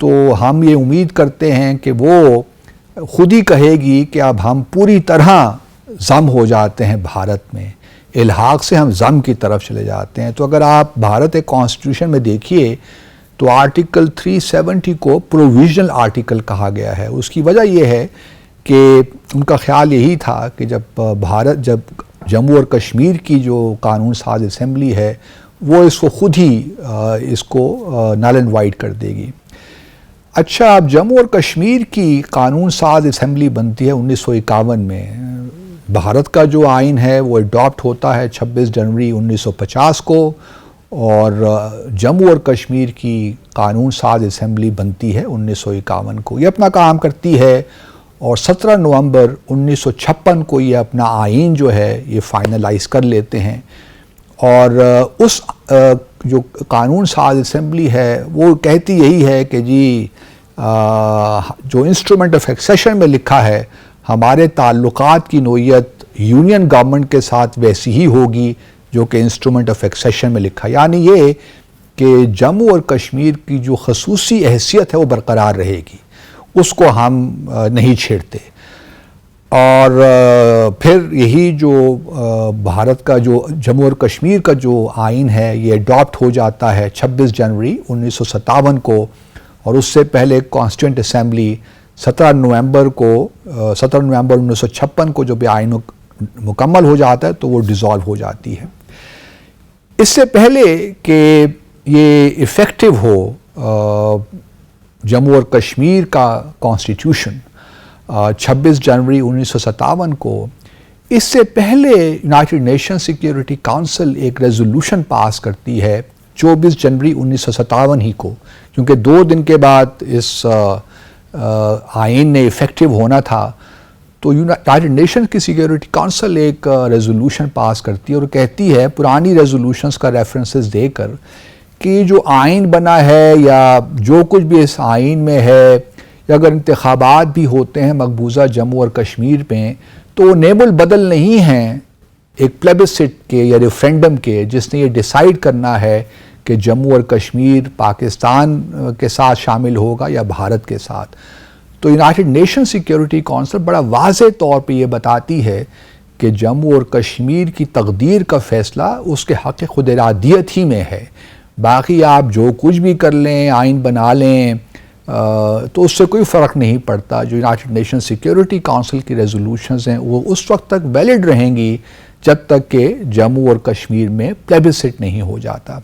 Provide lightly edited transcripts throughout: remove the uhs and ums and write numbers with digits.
تو ہم یہ امید کرتے ہیں کہ وہ خود ہی کہے گی کہ اب ہم پوری طرح ضم ہو جاتے ہیں بھارت میں، الحاق سے ہم ضم کی طرف چلے جاتے ہیں۔ تو اگر آپ بھارت ایک کانسٹیٹیوشن میں دیکھیے تو آرٹیکل 370 کو پروویژنل آرٹیکل کہا گیا ہے۔ اس کی وجہ یہ ہے کہ ان کا خیال یہی تھا کہ جب جموں اور کشمیر کی جو قانون ساز اسمبلی ہے وہ اس کو خود ہی اس کو نل اینڈ وائڈ کر دے گی۔ اچھا، اب جموں اور کشمیر کی قانون ساز اسمبلی بنتی ہے 1951 میں۔ بھارت کا جو آئین ہے وہ اڈاپٹ ہوتا ہے 26 جنوری 1950 کو، اور جموں اور کشمیر کی قانون ساز اسمبلی بنتی ہے 1951 کو۔ یہ اپنا کام کرتی ہے اور 17 نومبر 1956 کو یہ اپنا آئین جو ہے یہ فائنلائز کر لیتے ہیں، اور اس جو قانون ساز اسمبلی ہے وہ کہتی یہی ہے کہ جی جو انسٹرومنٹ آف ایکسیشن میں لکھا ہے ہمارے تعلقات کی نوعیت یونین گورنمنٹ کے ساتھ ویسی ہی ہوگی جو کہ انسٹرومنٹ آف ایکسیشن میں لکھا ہے، یعنی یہ کہ جموں اور کشمیر کی جو خصوصی حیثیت ہے وہ برقرار رہے گی، اس کو ہم نہیں چھیڑتے۔ اور پھر یہی جو بھارت کا جو جموں اور کشمیر کا جو آئین ہے یہ اڈاپٹ ہو جاتا ہے 26 جنوری 1957 کو، اور اس سے پہلے کانسٹیٹیوئنٹ اسمبلی 17 نومبر 1956 کو جب یہ آئین مکمل ہو جاتا ہے تو وہ ڈیزالو ہو جاتی ہے۔ اس سے پہلے کہ یہ ایفیکٹو ہو جموں اور کشمیر کا کانسٹیٹیوشن 26 جنوری 1957 کو، اس سے پہلے یونائٹڈ نیشن سیکیورٹی کونسل ایک ریزولوشن پاس کرتی ہے 24 جنوری 1957 ہی کو، کیونکہ 2 دن کے بعد اس آئین نے ایفیکٹو ہونا تھا، تو یونائٹڈ نیشن کی سیکیورٹی کونسل ایک ریزولوشن پاس کرتی ہے اور کہتی ہے پرانی ریزولوشنز کا ریفرنسز دے کر کہ جو آئین بنا ہے یا جو کچھ بھی اس آئین میں ہے، یا اگر انتخابات بھی ہوتے ہیں مقبوضہ جموں اور کشمیر میں، تو وہ نیب البدل نہیں ہیں ایک پلیبسسٹ کے یا ریفرینڈم کے جس نے یہ ڈیسائیڈ کرنا ہے کہ جموں اور کشمیر پاکستان کے ساتھ شامل ہوگا یا بھارت کے ساتھ۔ تو یونائٹڈ نیشن سیکیورٹی کونسل بڑا واضح طور پہ یہ بتاتی ہے کہ جموں اور کشمیر کی تقدیر کا فیصلہ اس کے حق خود ارادیت ہی میں ہے، باقی آپ جو کچھ بھی کر لیں، آئین بنا لیں، تو اس سے کوئی فرق نہیں پڑتا۔ جو یونائٹڈ نیشن سیکیورٹی کونسل کی ریزولوشنز ہیں وہ اس وقت تک ویلڈ رہیں گی جب تک کہ جموں اور کشمیر میں پلیبسسٹ نہیں ہو جاتا۔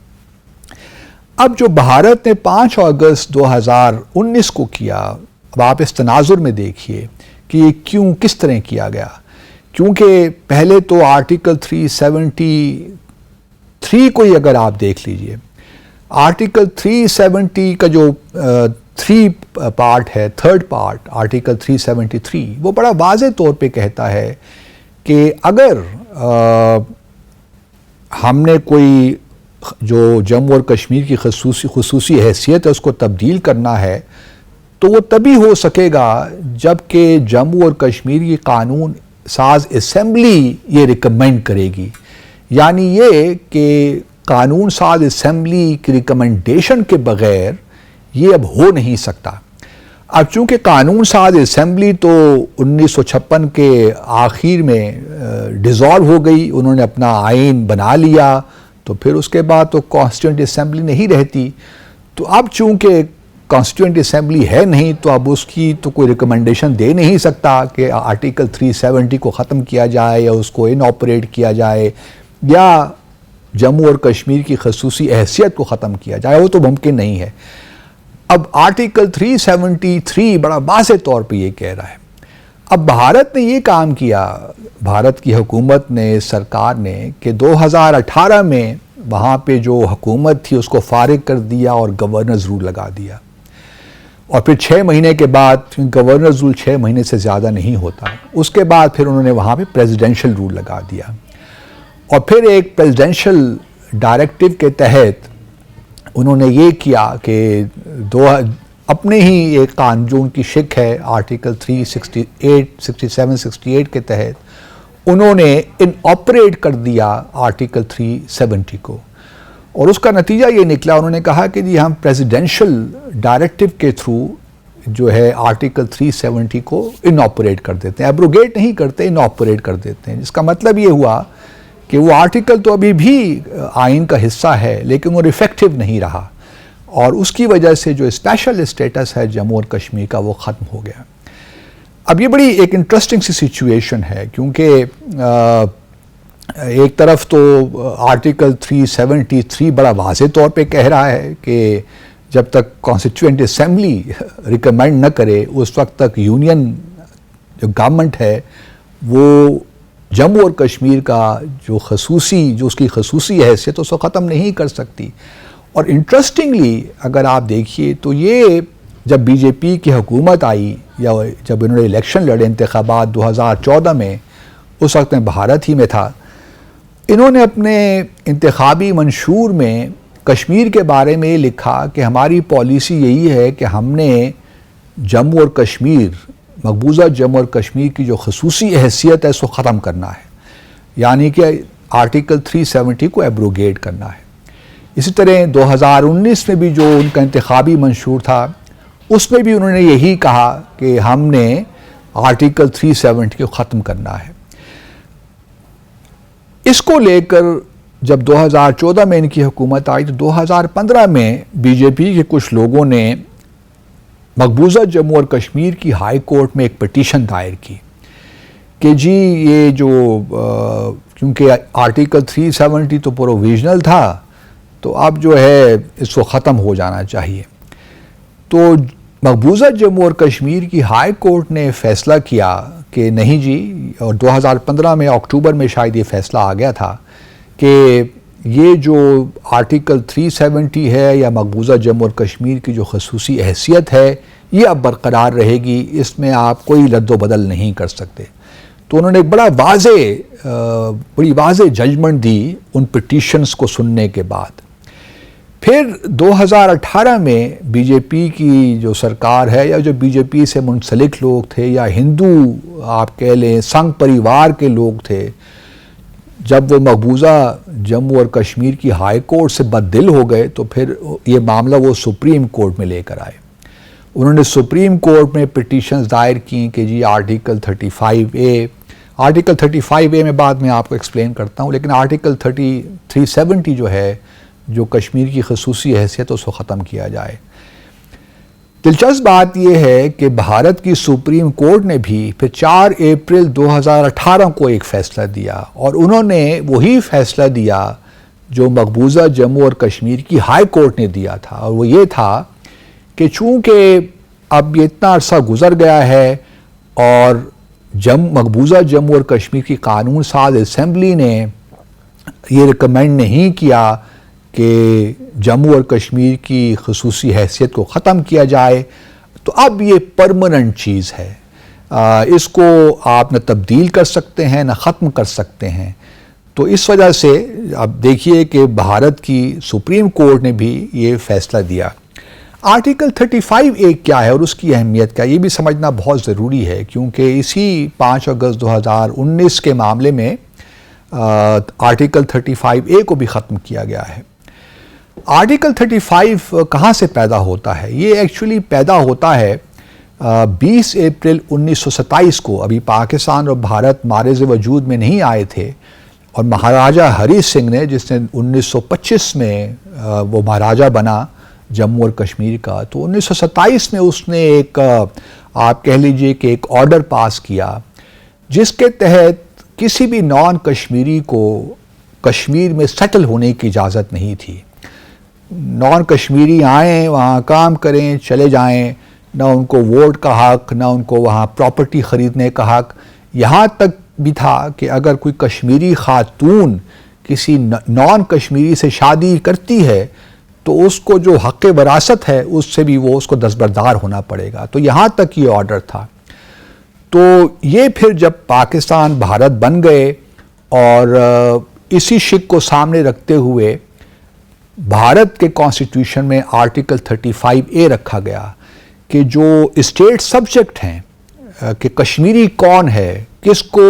اب جو بھارت نے 5 اگست 2019 کو کیا، اب آپ اس تناظر میں دیکھیے کہ یہ کس طرح کیا گیا، کیونکہ پہلے تو آرٹیکل 373 کو ہی اگر آپ دیکھ لیجئے، آرٹیکل 370 کا جو 3 پارٹ ہے، 3rd پارٹ آرٹیکل 373، وہ بڑا واضح طور پہ کہتا ہے کہ اگر ہم نے کوئی جو جموں اور کشمیر کی خصوصی حیثیت ہے اس کو تبدیل کرنا ہے تو وہ تبھی ہو سکے گا جب کہ جموں اور کشمیر کی قانون ساز اسمبلی یہ ریکمینڈ کرے گی، یعنی یہ کہ قانون ساز اسمبلی کی ریکمنڈیشن کے بغیر یہ اب ہو نہیں سکتا۔ اب چونکہ قانون ساز اسمبلی تو 1956 کے آخر میں ڈیزالو ہو گئی، انہوں نے اپنا آئین بنا لیا، تو پھر اس کے بعد تو کانسٹیٹیوئنٹ اسمبلی نہیں رہتی، تو اب چونکہ کانسٹیٹیوئنٹ اسمبلی ہے نہیں تو اب اس کی تو کوئی ریکمنڈیشن دے نہیں سکتا کہ آرٹیکل 370 کو ختم کیا جائے یا اس کو انآپریٹ کیا جائے یا جموں اور کشمیر کی خصوصی حیثیت کو ختم کیا جائے، وہ تو ممکن نہیں ہے۔ اب آرٹیکل 373 بڑا واضح طور پہ یہ کہہ رہا ہے۔ اب بھارت نے یہ کام کیا، بھارت کی حکومت نے، سرکار نے، کہ 2018 میں وہاں پہ جو حکومت تھی اس کو فارغ کر دیا اور گورنرز رول لگا دیا، اور پھر 6 مہینے کے بعد، گورنرز رول 6 مہینے سے زیادہ نہیں ہوتا، اس کے بعد پھر انہوں نے وہاں پہ پریزیڈنشل رول لگا دیا، اور پھر ایک پریزیڈنشل ڈائریکٹیو کے تحت انہوں نے یہ کیا کہ اپنے ہی ایک قانون جو ان کی شک ہے آرٹیکل 368 67 کے تحت انہوں نے انآپریٹ کر دیا آرٹیکل 370 کو، اور اس کا نتیجہ یہ نکلا، انہوں نے کہا کہ جی ہم پریزیڈینشل ڈائریکٹو کے تھرو جو ہے آرٹیکل 370 کو اناپریٹ کر دیتے ہیں، ایبروگیٹ نہیں کرتے، اناپریٹ کر دیتے ہیں، جس کا مطلب یہ ہوا کہ وہ آرٹیکل تو ابھی بھی آئین کا حصہ ہے لیکن وہ افیکٹو نہیں رہا، اور اس کی وجہ سے جو اسپیشل اسٹیٹس ہے جموں اور کشمیر کا وہ ختم ہو گیا۔ اب یہ بڑی ایک انٹرسٹنگ سی سچویشن ہے، کیونکہ ایک طرف تو آرٹیکل 373 بڑا واضح طور پہ کہہ رہا ہے کہ جب تک کانسٹیٹیوئنٹ اسمبلی ریکمینڈ نہ کرے اس وقت تک یونین جو گورنمنٹ ہے وہ جموں اور کشمیر کا جو اس کی خصوصی حیثیت اس کو ختم نہیں کر سکتی۔ اور انٹرسٹنگلی اگر آپ دیکھیے تو یہ جب بی جے پی کی حکومت آئی یا جب انہوں نے الیکشن لڑے انتخابات 2014 میں، اس وقت میں بھارت ہی میں تھا، انہوں نے اپنے انتخابی منشور میں کشمیر کے بارے میں یہ لکھا کہ ہماری پالیسی یہی ہے کہ ہم نے جموں اور کشمیر، مقبوضہ جموں اور کشمیر کی جو خصوصی حیثیت ہے اس کو ختم کرنا ہے، یعنی کہ آرٹیکل 370 کو ایبروگیٹ کرنا ہے۔ اسی طرح 2019 میں بھی جو ان کا انتخابی منشور تھا اس میں بھی انہوں نے یہی کہا کہ ہم نے آرٹیکل 370 کو ختم کرنا ہے۔ اس کو لے کر جب 2014 میں ان کی حکومت آئی تو 2015 میں بی جے پی کے کچھ لوگوں نے مقبوضہ جموں اور کشمیر کی ہائی کورٹ میں ایک پٹیشن دائر کی کہ جی یہ جو کیونکہ آرٹیکل 370 تو پروویژنل تھا تو اب جو ہے اس کو ختم ہو جانا چاہیے۔ تو مقبوضہ جموں اور کشمیر کی ہائی کورٹ نے فیصلہ کیا کہ نہیں جی، اور 2015 میں اکتوبر میں شاید یہ فیصلہ آ گیا تھا کہ یہ جو آرٹیکل 370 ہے یا مقبوضہ جموں اور کشمیر کی جو خصوصی حیثیت ہے یہ اب برقرار رہے گی، اس میں آپ کوئی رد و بدل نہیں کر سکتے۔ تو انہوں نے ایک بڑی واضح ججمنٹ دی ان پٹیشنز کو سننے کے بعد۔ پھر 2018 میں بی جے پی کی جو سرکار ہے یا جو بی جے پی سے منسلک لوگ تھے یا ہندو آپ کہہ لیں سنگھ پریوار کے لوگ تھے، جب وہ مقبوضہ جموں اور کشمیر کی ہائی کورٹ سے بددل ہو گئے تو پھر یہ معاملہ وہ سپریم کورٹ میں لے کر آئے۔ انہوں نے سپریم کورٹ میں پٹیشنز دائر کی کہ جی آرٹیکل 35A میں بعد میں آپ کو ایکسپلین کرتا ہوں، لیکن آرٹیکل 370 جو ہے جو کشمیر کی خصوصی حیثیت اس کو ختم کیا جائے۔ دلچسپ بات یہ ہے کہ بھارت کی سپریم کورٹ نے بھی پھر 4 اپریل 2018 کو ایک فیصلہ دیا، اور انہوں نے وہی فیصلہ دیا جو مقبوضہ جموں اور کشمیر کی ہائی کورٹ نے دیا تھا، اور وہ یہ تھا کہ چونکہ اب یہ اتنا عرصہ گزر گیا ہے اور مقبوضہ جموں اور کشمیر کی قانون ساز اسمبلی نے یہ ریکمینڈ نہیں کیا کہ جموں اور کشمیر کی خصوصی حیثیت کو ختم کیا جائے، تو اب یہ پرماننٹ چیز ہے، اس کو آپ نہ تبدیل کر سکتے ہیں نہ ختم کر سکتے ہیں۔ تو اس وجہ سے اب دیکھیے کہ بھارت کی سپریم کورٹ نے بھی یہ فیصلہ دیا۔ آرٹیکل 35A کیا ہے اور اس کی اہمیت کیا، یہ بھی سمجھنا بہت ضروری ہے، کیونکہ اسی 5 اگست 2019 کے معاملے میں آرٹیکل 35A کو بھی ختم کیا گیا ہے۔ آرٹیکل 35 کہاں سے پیدا ہوتا ہے؟ یہ ایکچولی پیدا ہوتا ہے 20 اپریل 1927 کو، ابھی پاکستان اور بھارت معرض وجود میں نہیں آئے تھے، اور مہاراجہ ہری سنگھ نے، جس نے 1925 میں وہ مہاراجہ بنا جموں اور کشمیر کا، تو 1927 میں اس نے ایک آپ کہہ لیجئے کہ ایک آرڈر پاس کیا جس کے تحت کسی بھی نان کشمیری کو کشمیر میں سیٹل ہونے کی اجازت نہیں تھی۔ نان کشمیری آئیں، وہاں کام کریں، چلے جائیں، نہ ان کو ووٹ کا حق، نہ ان کو وہاں پراپرٹی خریدنے کا حق، یہاں تک بھی تھا کہ اگر کوئی کشمیری خاتون کسی نان کشمیری سے شادی کرتی ہے تو اس کو جو حق وراثت ہے اس سے بھی وہ اس کو دستبردار ہونا پڑے گا۔ تو یہاں تک یہ آرڈر تھا۔ تو یہ پھر جب پاکستان بھارت بن گئے اور اسی شک کو سامنے رکھتے ہوئے بھارت کے کانسٹیٹیوشن میں آرٹیکل 35A رکھا گیا کہ جو اسٹیٹ سبجیکٹ ہیں کہ کشمیری کون ہے، کس کو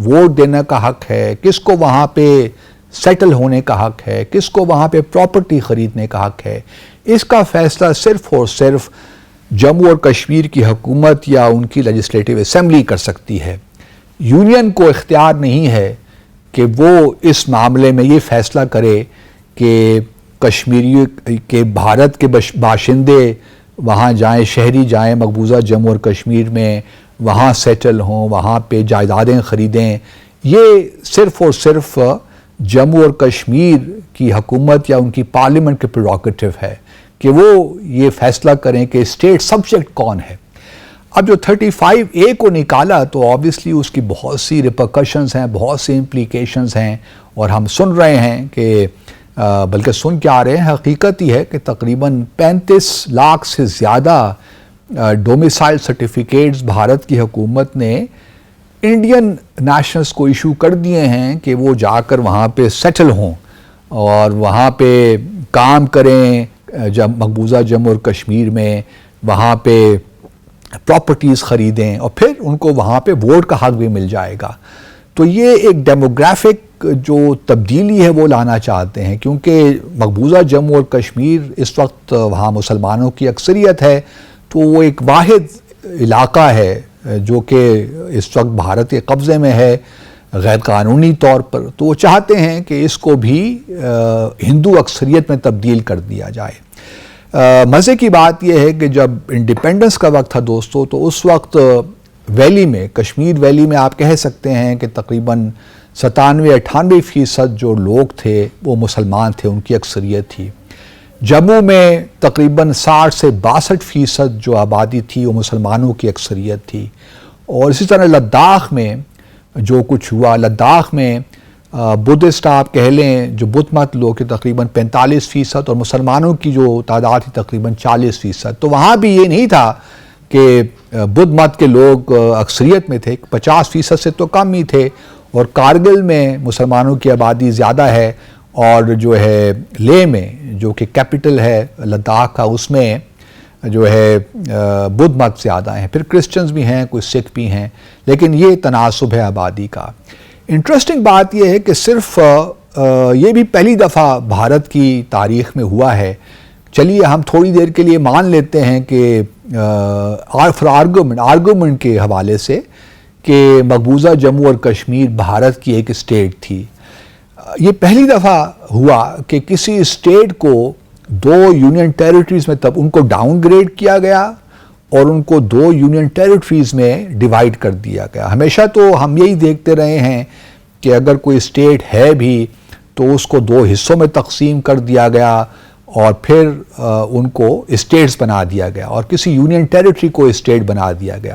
ووٹ دینے کا حق ہے، کس کو وہاں پہ سیٹل ہونے کا حق ہے, کس کو وہاں پہ پراپرٹی خریدنے کا حق ہے, اس کا فیصلہ صرف اور صرف جموں اور کشمیر کی حکومت یا ان کی لیجسلیٹو اسمبلی کر سکتی ہے. یونین کو اختیار نہیں ہے کہ وہ اس معاملے میں یہ فیصلہ کرے کہ کشمیری کے بھارت کے باشندے وہاں جائیں, شہری جائیں مقبوضہ جموں اور کشمیر میں, وہاں سیٹل ہوں, وہاں پہ جائیدادیں خریدیں. یہ صرف اور صرف جموں اور کشمیر کی حکومت یا ان کی پارلیمنٹ کے پریروگیٹو ہے کہ وہ یہ فیصلہ کریں کہ اسٹیٹ سبجیکٹ کون ہے. اب جو 35A کو نکالا تو آبویسلی اس کی بہت سی ریپرکشنز ہیں, بہت سی امپلیکیشنز ہیں, اور ہم سن رہے ہیں کہ بلکہ سن کے آ رہے ہیں, حقیقت ہی ہے کہ تقریباً 35 لاکھ سے زیادہ ڈومیسائل سرٹیفکیٹس بھارت کی حکومت نے انڈین نیشنلز کو ایشو کر دیے ہیں کہ وہ جا کر وہاں پہ سیٹل ہوں اور وہاں پہ کام کریں مقبوضہ جموں اور کشمیر میں, وہاں پہ پراپرٹیز خریدیں, اور پھر ان کو وہاں پہ ووٹ کا حق بھی مل جائے گا. تو یہ ایک ڈیموگرافک جو تبدیلی ہے وہ لانا چاہتے ہیں, کیونکہ مقبوضہ جموں اور کشمیر اس وقت وہاں مسلمانوں کی اکثریت ہے, تو وہ ایک واحد علاقہ ہے جو کہ اس وقت بھارت کے قبضے میں ہے غیر قانونی طور پر. تو وہ چاہتے ہیں کہ اس کو بھی ہندو اکثریت میں تبدیل کر دیا جائے. مزے کی بات یہ ہے کہ جب انڈیپینڈنس کا وقت تھا دوستو, تو اس وقت ویلی میں, کشمیر ویلی میں آپ کہہ سکتے ہیں کہ تقریباً 97-98% جو لوگ تھے وہ مسلمان تھے, ان کی اکثریت تھی. جموں میں تقریباً 60 سے 62% جو آبادی تھی وہ مسلمانوں کی اکثریت تھی. اور اسی طرح لداخ میں جو کچھ ہوا, لداخ میں بدھسٹ آپ کہہ لیں جو بدھ مت لوگ کے تقریباً 45%, اور مسلمانوں کی جو تعداد تھی تقریباً 40%. تو وہاں بھی یہ نہیں تھا کہ بدھ مت کے لوگ اکثریت میں تھے, 50% سے تو کم ہی تھے. اور کارگل میں مسلمانوں کی آبادی زیادہ ہے, اور جو ہے لے میں جو کہ کیپٹل ہے لداخ کا, اس میں جو ہے بدھ مت زیادہ ہیں, پھر کرسچنز بھی ہیں, کوئی سکھ بھی ہیں, لیکن یہ تناسب ہے آبادی کا. انٹرسٹنگ بات یہ ہے کہ صرف یہ بھی پہلی دفعہ بھارت کی تاریخ میں ہوا ہے. چلیے ہم تھوڑی دیر کے لیے مان لیتے ہیں کہ آرگومنٹ کے حوالے سے کہ مقبوضہ جموں اور کشمیر بھارت کی ایک اسٹیٹ تھی. یہ پہلی دفعہ ہوا کہ کسی اسٹیٹ کو 2 یونین ٹیریٹریز میں تب ان کو ڈاؤن گریڈ کیا گیا اور ان کو 2 یونین ٹیریٹریز میں ڈیوائیڈ کر دیا گیا. ہمیشہ تو ہم یہی دیکھتے رہے ہیں کہ اگر کوئی اسٹیٹ ہے بھی تو اس کو 2 حصوں میں تقسیم کر دیا گیا اور پھر ان کو اسٹیٹس بنا دیا گیا, اور کسی یونین ٹیریٹری کو اسٹیٹ بنا دیا گیا.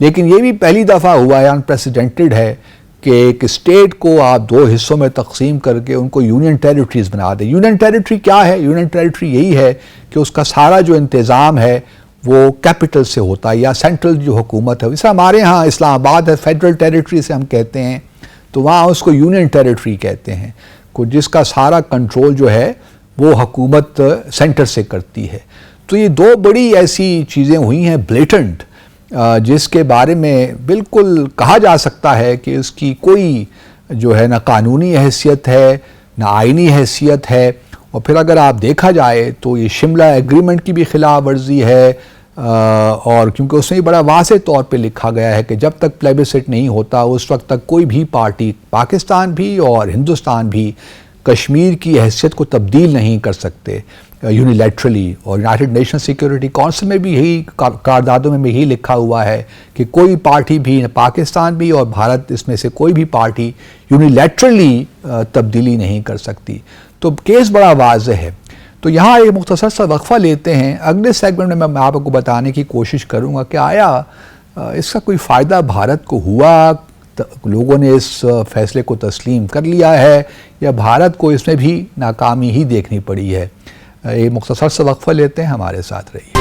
لیکن یہ بھی پہلی دفعہ ہوا ہے, انپریسیڈنٹڈ ہے, کہ ایک اسٹیٹ کو آپ 2 حصوں میں تقسیم کر کے ان کو یونین ٹیریٹریز بنا دیں. یونین ٹیریٹری کیا ہے؟ یونین ٹیریٹری یہی ہے کہ اس کا سارا جو انتظام ہے وہ کیپٹل سے ہوتا ہے, یا سینٹرل جو حکومت ہے. جیسے ہمارے ہاں اسلام آباد ہے, فیڈرل ٹیریٹری سے ہم کہتے ہیں, تو وہاں اس کو یونین ٹیریٹری کہتے ہیں, جس کا سارا کنٹرول جو ہے وہ حکومت سینٹر سے کرتی ہے. تو یہ 2 بڑی ایسی چیزیں ہوئی ہیں بلیٹنٹ, جس کے بارے میں بالکل کہا جا سکتا ہے کہ اس کی کوئی جو ہے نہ قانونی حیثیت ہے نہ آئینی حیثیت ہے. اور پھر اگر آپ دیکھا جائے تو یہ شملہ ایگریمنٹ کی بھی خلاف ورزی ہے, اور کیونکہ اس میں بڑا واضح طور پہ لکھا گیا ہے کہ جب تک پلیبسٹ نہیں ہوتا اس وقت تک کوئی بھی پارٹی, پاکستان بھی اور ہندوستان بھی, کشمیر کی حیثیت کو تبدیل نہیں کر سکتے یونیلیٹرلی. اور یونائٹڈ نیشن سیکیورٹی کونسل میں بھی یہی قراردادوں میں یہی لکھا ہوا ہے کہ کوئی پارٹی بھی, پاکستان بھی اور بھارت, اس میں سے کوئی بھی پارٹی یونیلیٹرلی تبدیلی نہیں کر سکتی. تو کیس بڑا واضح ہے. تو یہاں ایک مختصر سا وقفہ لیتے ہیں. اگلے سیگمنٹ میں آپ کو بتانے کی کوشش کروں گا کہ آیا اس کا کوئی فائدہ بھارت کو ہوا, لوگوں نے اس فیصلے کو تسلیم کر لیا ہے, یا بھارت کو اس میں بھی ناکامی ہی دیکھنی پڑی ہے. ایک مختصر سا وقفہ لیتے ہیں, ہمارے ساتھ رہیے.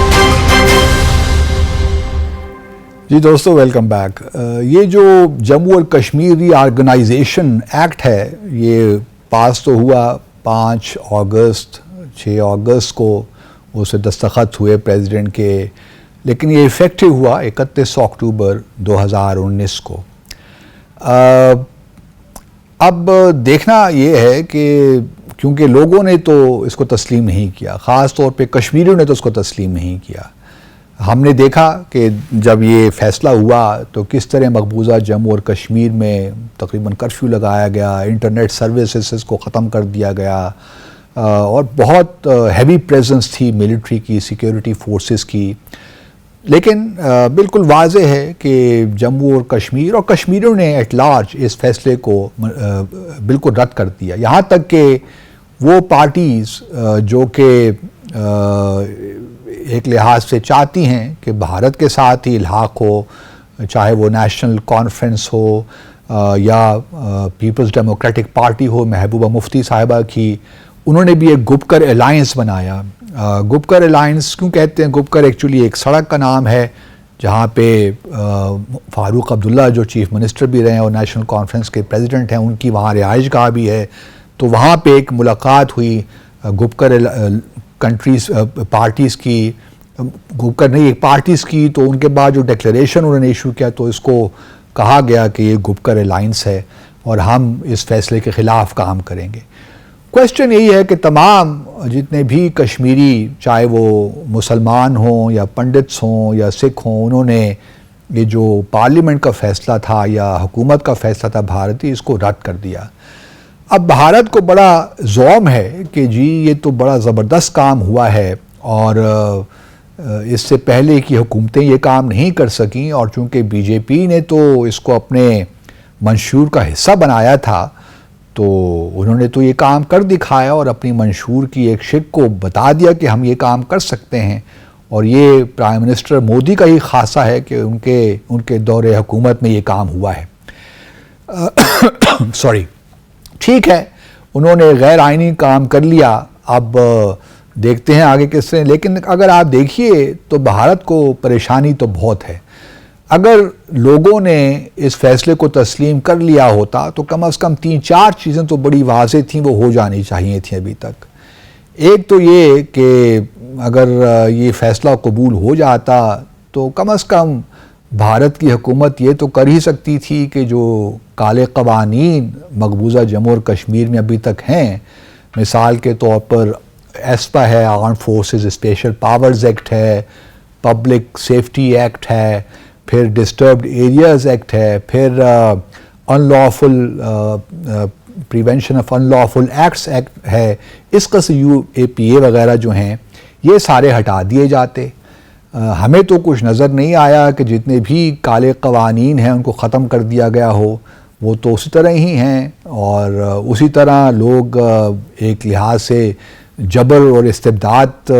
جی دوستو, ویلکم بیک. یہ جو جموں اور کشمیر ری آرگنائزیشن ایکٹ ہے یہ پاس تو ہوا 5 اگست 6 اگست کو اسے دستخط ہوئے پریزیڈنٹ کے, لیکن یہ ایفیکٹو ہوا 31 اکتوبر 2019 کو. اب دیکھنا یہ ہے کہ کیونکہ لوگوں نے تو اس کو تسلیم نہیں کیا، خاص طور پہ کشمیریوں نے تو اس کو تسلیم نہیں کیا. ہم نے دیکھا کہ جب یہ فیصلہ ہوا تو کس طرح مقبوضہ جموں اور کشمیر میں تقریباً کرفیو لگایا گیا، انٹرنیٹ سروسز کو ختم کر دیا گیا، اور بہت ہیوی پریزنس تھی ملٹری کی، سیکیورٹی فورسز کی. لیکن بالکل واضح ہے کہ جموں اور کشمیریوں نے ایٹ لارج اس فیصلے کو بالکل رد کر دیا. یہاں تک کہ وہ پارٹیز جو کہ ایک لحاظ سے چاہتی ہیں کہ بھارت کے ساتھ ہی الحاق ہو، چاہے وہ نیشنل کانفرنس ہو یا پیپلز ڈیموکریٹک پارٹی ہو محبوبہ مفتی صاحبہ کی، انہوں نے بھی ایک گپکر الائنس بنایا. گپکر الائنس کیوں کہتے ہیں؟ گپکر ایکچولی ایک سڑک کا نام ہے جہاں پہ فاروق عبداللہ جو چیف منسٹر بھی رہے ہیں اور نیشنل کانفرنس کے پریزیڈنٹ ہیں، ان کی وہاں رہائش گاہ بھی ہے. تو وہاں پہ ایک ملاقات ہوئی گپکر کنٹریز پارٹیز کی، گپکر نہیں ایک پارٹیز کی. تو ان کے بعد جو ڈکلیریشن انہوں نے ایشو کیا تو اس کو کہا گیا کہ یہ گپکر الائنس ہے اور ہم اس فیصلے کے خلاف کام کریں گے. کویسچن یہی ہے کہ تمام جتنے بھی کشمیری، چاہے وہ مسلمان ہوں یا پنڈتس ہوں یا سکھ ہوں، انہوں نے یہ جو پارلیمنٹ کا فیصلہ تھا یا حکومت کا فیصلہ تھا بھارتی، اس کو رد کر دیا. اب بھارت کو بڑا زوم ہے کہ جی یہ تو بڑا زبردست کام ہوا ہے اور اس سے پہلے کی حکومتیں یہ کام نہیں کر سکیں، اور چونکہ بی جے پی نے تو اس کو اپنے منشور کا حصہ بنایا تھا تو انہوں نے تو یہ کام کر دکھایا اور اپنی منشور کی ایک شق کو بتا دیا کہ ہم یہ کام کر سکتے ہیں. اور یہ پرائم منسٹر مودی کا ہی خاصہ ہے کہ ان کے دور حکومت میں یہ کام ہوا ہے. سوری، ٹھیک ہے، انہوں نے غیر آئینی کام کر لیا. اب دیکھتے ہیں آگے کس سے. لیکن اگر آپ دیکھیے تو بھارت کو پریشانی تو بہت ہے. اگر لوگوں نے اس فیصلے کو تسلیم کر لیا ہوتا تو کم از کم 3-4 چیزیں تو بڑی واضح تھیں، وہ ہو جانی چاہیے تھیں ابھی تک. ایک تو یہ کہ اگر یہ فیصلہ قبول ہو جاتا تو کم از کم بھارت کی حکومت یہ تو کر ہی سکتی تھی کہ جو کالے قوانین مقبوضہ جموں اور کشمیر میں ابھی تک ہیں، مثال کے طور پر ایسپا ہے، arm forces special powers act ہے، پبلک سیفٹی ایکٹ ہے، پھر ڈسٹربڈ ایریاز ایکٹ ہے، پھر unlawful prevention of unlawful acts act ہے. اس قسم UAPA وغیرہ جو ہیں یہ سارے ہٹا دیے جاتے. ہمیں تو کچھ نظر نہیں آیا کہ جتنے بھی کالے قوانین ہیں ان کو ختم کر دیا گیا ہو. وہ تو اسی طرح ہی ہیں اور اسی طرح لوگ ایک لحاظ سے جبر اور استبداد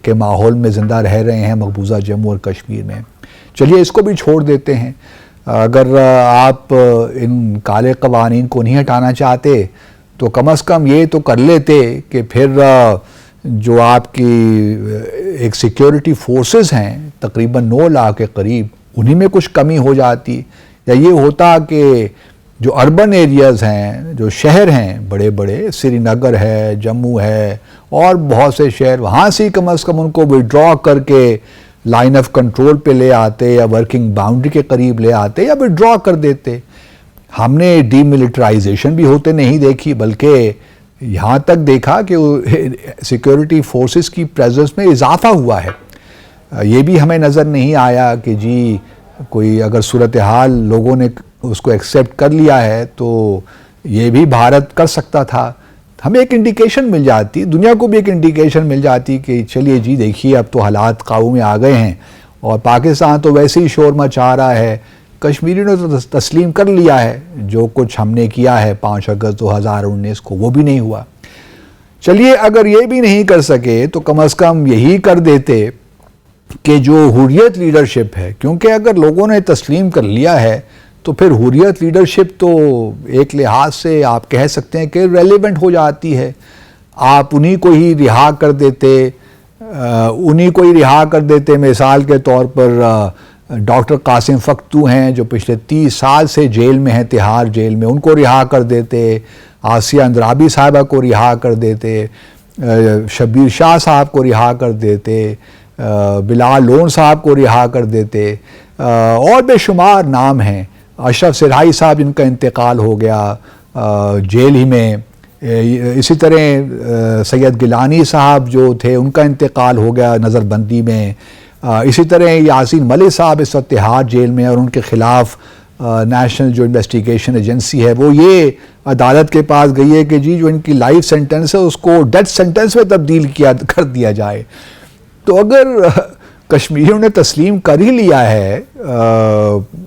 کے ماحول میں زندہ رہ رہے ہیں مقبوضہ جموں اور کشمیر میں. چلیے اس کو بھی چھوڑ دیتے ہیں. اگر آپ ان کالے قوانین کو نہیں ہٹانا چاہتے تو کم از کم یہ تو کر لیتے کہ پھر جو آپ کی ایک سیکیورٹی فورسز ہیں تقریباً 9 لاکھ کے قریب، انہی میں کچھ کمی ہو جاتی. یا یہ ہوتا کہ جو اربن ایریاز ہیں، جو شہر ہیں بڑے بڑے، سری نگر ہے، جموں ہے اور بہت سے شہر، وہاں سے کم از کم ان کو وڈرا کر کے لائن آف کنٹرول پہ لے آتے یا ورکنگ باؤنڈری کے قریب لے آتے یا وڈرا کر دیتے. ہم نے ڈی ملٹرائزیشن بھی ہوتے نہیں دیکھی، بلکہ یہاں تک دیکھا کہ سیکیورٹی فورسز کی پریزنس میں اضافہ ہوا ہے. یہ بھی ہمیں نظر نہیں آیا کہ جی کوئی اگر صورتحال لوگوں نے اس کو ایکسیپٹ کر لیا ہے تو یہ بھی بھارت کر سکتا تھا. ہمیں ایک انڈیکیشن مل جاتی، دنیا کو بھی ایک انڈیکیشن مل جاتی کہ چلیے جی دیکھیے اب تو حالات قابو میں آ گئے ہیں اور پاکستان تو ویسے ہی شور مچا رہا ہے. کشمیریوں نے تو تسلیم کر لیا ہے، جو کچھ ہم نے کیا ہے 5 اگست 2019 کو وہ بھی نہیں ہوا. چلیے اگر یہ بھی نہیں کر سکے تو کم از کم یہی کر دیتے کہ جو حریت لیڈرشپ ہے، کیونکہ اگر لوگوں نے تسلیم کر لیا ہے تو پھر حریت لیڈرشپ تو ایک لحاظ سے آپ کہہ سکتے ہیں کہ ریلیونٹ ہو جاتی ہے. آپ انہی کو ہی رہا کر دیتے. مثال کے طور پر ڈاکٹر قاسم فقتو ہیں جو پچھلے 30 سال سے جیل میں ہیں، تہاڑ جیل میں، ان کو رہا کر دیتے. آسیہ اندرابی صاحبہ کو رہا کر دیتے، شبیر شاہ صاحب کو رہا کر دیتے، بلال لون صاحب کو رہا کر دیتے، اور بے شمار نام ہیں. اشرف سرحائی صاحب جن کا انتقال ہو گیا، جیل ہی میں. اسی طرح سید گیلانی صاحب جو تھے ان کا انتقال ہو گیا نظر بندی میں. اسی طرح یاسین ملک صاحب اس وقت تہاڑ جیل میں، اور ان کے خلاف نیشنل جو انویسٹیگیشن ایجنسی ہے وہ یہ عدالت کے پاس گئی ہے کہ جی جو ان کی لائف سینٹنس ہے اس کو ڈیتھ سینٹنس میں تبدیل کر دیا جائے. تو اگر کشمیریوں نے تسلیم کر ہی لیا ہے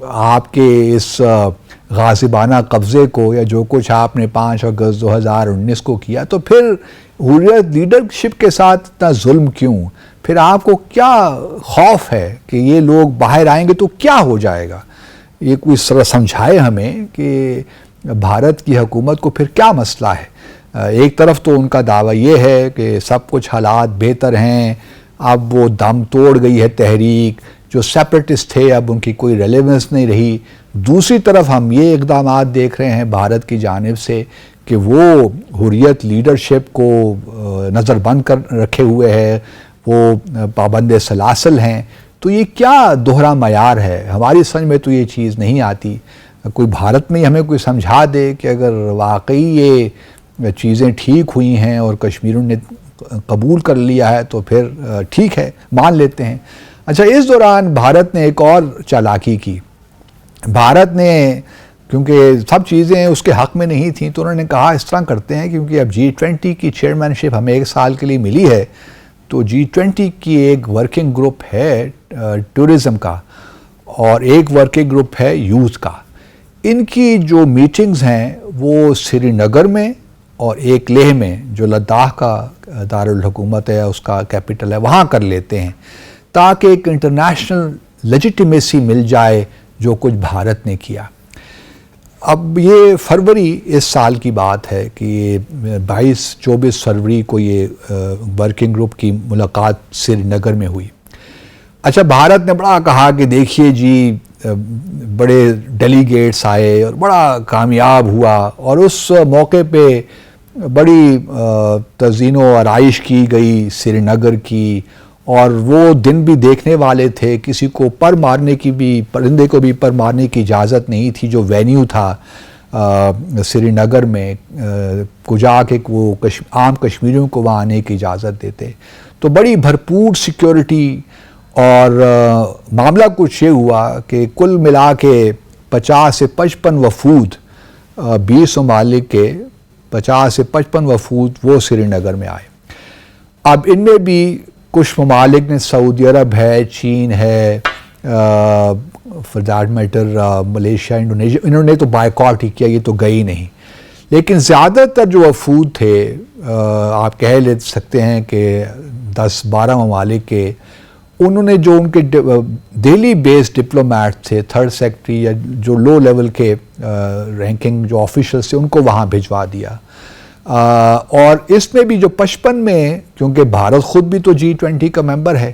آپ کے اس غاصبانہ قبضے کو، یا جو کچھ آپ نے 5 اگست 2019 کو کیا، تو پھر حریت لیڈرشپ کے ساتھ اتنا ظلم کیوں؟ پھر آپ کو کیا خوف ہے کہ یہ لوگ باہر آئیں گے تو کیا ہو جائے گا؟ یہ کوئی سمجھائے ہمیں کہ بھارت کی حکومت کو پھر کیا مسئلہ ہے. ایک طرف تو ان کا دعویٰ یہ ہے کہ سب کچھ حالات بہتر ہیں، اب وہ دم توڑ گئی ہے تحریک، جو سیپریٹسٹ تھے اب ان کی کوئی ریلیونس نہیں رہی. دوسری طرف ہم یہ اقدامات دیکھ رہے ہیں بھارت کی جانب سے کہ وہ حریت لیڈرشپ کو نظر بند کر رکھے ہوئے ہے، وہ پابند سلاسل ہیں. تو یہ کیا دوہرا معیار ہے؟ ہماری سمجھ میں تو یہ چیز نہیں آتی. کوئی بھارت میں ہمیں کوئی سمجھا دے کہ اگر واقعی یہ چیزیں ٹھیک ہوئی ہیں اور کشمیریوں نے قبول کر لیا ہے تو پھر ٹھیک ہے، مان لیتے ہیں. اچھا، اس دوران بھارت نے ایک اور چالاکی کی. بھارت نے، کیونکہ سب چیزیں اس کے حق میں نہیں تھیں، تو انہوں نے کہا اس طرح کرتے ہیں کیونکہ اب G20 کی چیئرمین شپ ہمیں 1 سال کے لیے ملی ہے، تو G20 کی ایک ورکنگ گروپ ہے ٹورزم کا اور ایک ورکنگ گروپ ہے یوتھ کا. ان کی جو میٹنگز ہیں وہ سری نگر میں اور ایک لیہ میں جو لداخ کا دارالحکومت ہے، اس کا کیپٹل ہے، وہاں کر لیتے ہیں تاکہ ایک انٹرنیشنل لیجیٹیمیسی مل جائے جو کچھ بھارت نے کیا. اب یہ فروری اس سال کی بات ہے کہ 22-24 فروری کو یہ ورکنگ گروپ کی ملاقات سری نگر میں ہوئی. اچھا، بھارت نے بڑا کہا کہ دیکھیے جی بڑے ڈیلیگیٹس آئے اور بڑا کامیاب ہوا، اور اس موقع پہ بڑی تزئین و آرائش کی گئی سری نگر کی، اور وہ دن بھی دیکھنے والے تھے. کسی کو پر مارنے کی بھی، پرندے کو بھی پر مارنے کی اجازت نہیں تھی. جو وینیو تھا سری نگر میں کجا کے وہ عام کشمیریوں کو وہاں آنے کی اجازت دیتے، تو بڑی بھرپور سیکیورٹی. اور معاملہ کچھ یہ ہوا کہ کل ملا کے 50 سے 55 وفود 20 ممالک کے 50 سے 55 وفود وہ سری نگر میں آئے. اب ان میں بھی کچھ ممالک نے، سعودی عرب ہے، چین ہے، for that matter Malaysia, Indonesia, انہوں نے تو بائیکاٹ ہی کیا، یہ تو گئی نہیں. لیکن زیادہ تر جو وفود تھے آپ کہہ لے سکتے ہیں کہ 10-12 ممالک کے، انہوں نے جو ان کے ڈیلی بیس ڈپلومیٹ تھے، تھرڈ سیکٹری یا جو لو لیول کے رینکنگ جو آفیشلز تھے، ان کو وہاں بھجوا دیا. اور اس میں بھی جو 55 میں، کیونکہ بھارت خود بھی تو G20 کا ممبر ہے،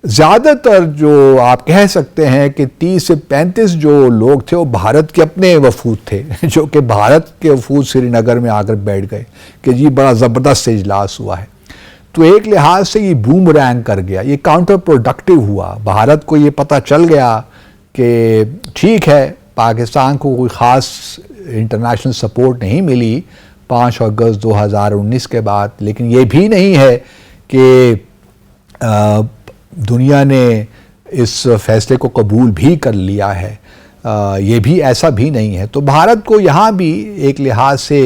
زیادہ تر جو آپ کہہ سکتے ہیں کہ 30 سے 35 جو لوگ تھے وہ بھارت کے اپنے وفود تھے، جو کہ بھارت کے وفود سری نگر میں آ کر بیٹھ گئے کہ جی بڑا زبردست اجلاس ہوا ہے. تو ایک لحاظ سے یہ بوم رینگ کر گیا، یہ کاؤنٹر پروڈکٹیو ہوا. بھارت کو یہ پتہ چل گیا کہ ٹھیک ہے پاکستان کو کوئی خاص انٹرنیشنل سپورٹ نہیں ملی 5 اگست 2019 کے بعد، لیکن یہ بھی نہیں ہے کہ دنیا نے اس فیصلے کو قبول بھی کر لیا ہے، یہ بھی ایسا بھی نہیں ہے. تو بھارت کو یہاں بھی ایک لحاظ سے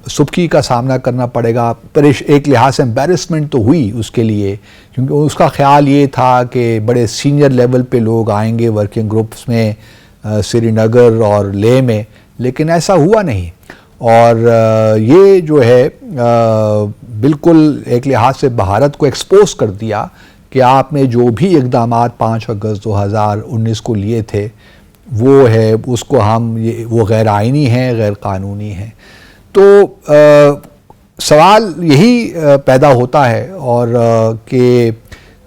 سبکی کا سامنا کرنا پڑے گا. ایک لحاظ سے امبیرسمنٹ تو ہوئی اس کے لیے، کیونکہ اس کا خیال یہ تھا کہ بڑے سینئر لیول پہ لوگ آئیں گے ورکنگ گروپس میں سری نگر اور لیہ میں، لیکن ایسا ہوا نہیں. اور یہ جو ہے بالکل ایک لحاظ سے بھارت کو ایکسپوز کر دیا کہ آپ نے جو بھی اقدامات 5 اگست 2019 کو لیے تھے وہ ہے، اس کو وہ غیر آئینی ہیں، غیر قانونی ہیں. تو سوال یہی پیدا ہوتا ہے اور کہ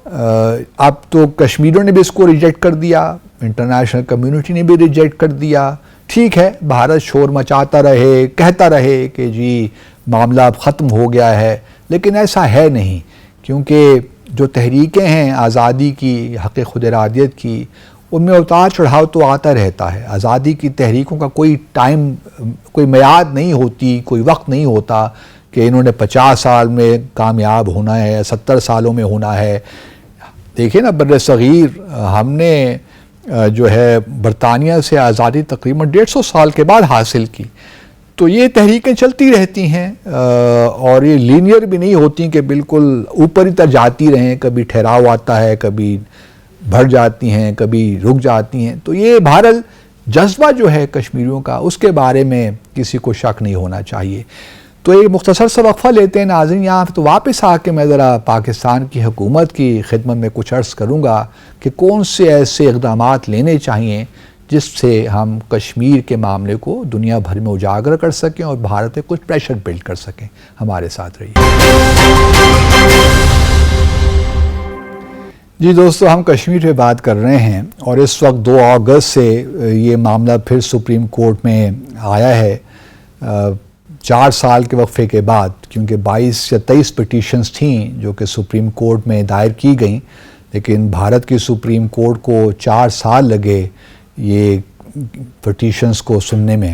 اب تو کشمیریوں نے بھی اس کو ریجیکٹ کر دیا، انٹرنیشنل کمیونٹی نے بھی ریجیکٹ کر دیا. ٹھیک ہے، بھارت شور مچاتا رہے، کہتا رہے کہ جی معاملہ اب ختم ہو گیا ہے، لیکن ایسا ہے نہیں. کیونکہ جو تحریکیں ہیں آزادی کی، حق خود ارادیت کی، ان میں اتار چڑھاؤ تو آتا رہتا ہے. آزادی کی تحریکوں کا کوئی ٹائم، کوئی میعاد نہیں ہوتی، کوئی وقت نہیں ہوتا کہ انہوں نے 50 سال میں کامیاب ہونا ہے، 70 سالوں میں ہونا ہے. دیکھیں نا بر صغیر ہم نے جو ہے برطانیہ سے آزادی تقریباً 150 سال کے بعد حاصل کی. تو یہ تحریکیں چلتی رہتی ہیں اور یہ لینئر بھی نہیں ہوتی کہ بالکل اوپر ہی تک جاتی رہیں. کبھی ٹھہراؤ آتا ہے، کبھی بڑھ جاتی ہیں، کبھی رک جاتی ہیں. تو یہ بہرحال جذبہ جو ہے کشمیریوں کا، اس کے بارے میں کسی کو شک نہیں ہونا چاہیے. تو ایک مختصر سا وقفہ لیتے ہیں ناظرین یہاں. تو واپس آ کے میں ذرا پاکستان کی حکومت کی خدمت میں کچھ عرض کروں گا کہ کون سے ایسے اقدامات لینے چاہیے جس سے ہم کشمیر کے معاملے کو دنیا بھر میں اجاگر کر سکیں اور بھارت پہ کچھ پریشر بلڈ کر سکیں. ہمارے ساتھ رہیے. جی دوستو، ہم کشمیر پہ بات کر رہے ہیں اور اس وقت 2 اگست سے یہ معاملہ پھر سپریم کورٹ میں آیا ہے 4 سال کے وقفے کے بعد، کیونکہ 22 یا 23 پٹیشنز تھیں جو کہ سپریم کورٹ میں دائر کی گئیں، لیکن بھارت کی سپریم کورٹ کو 4 سال لگے یہ پٹیشنز کو سننے میں.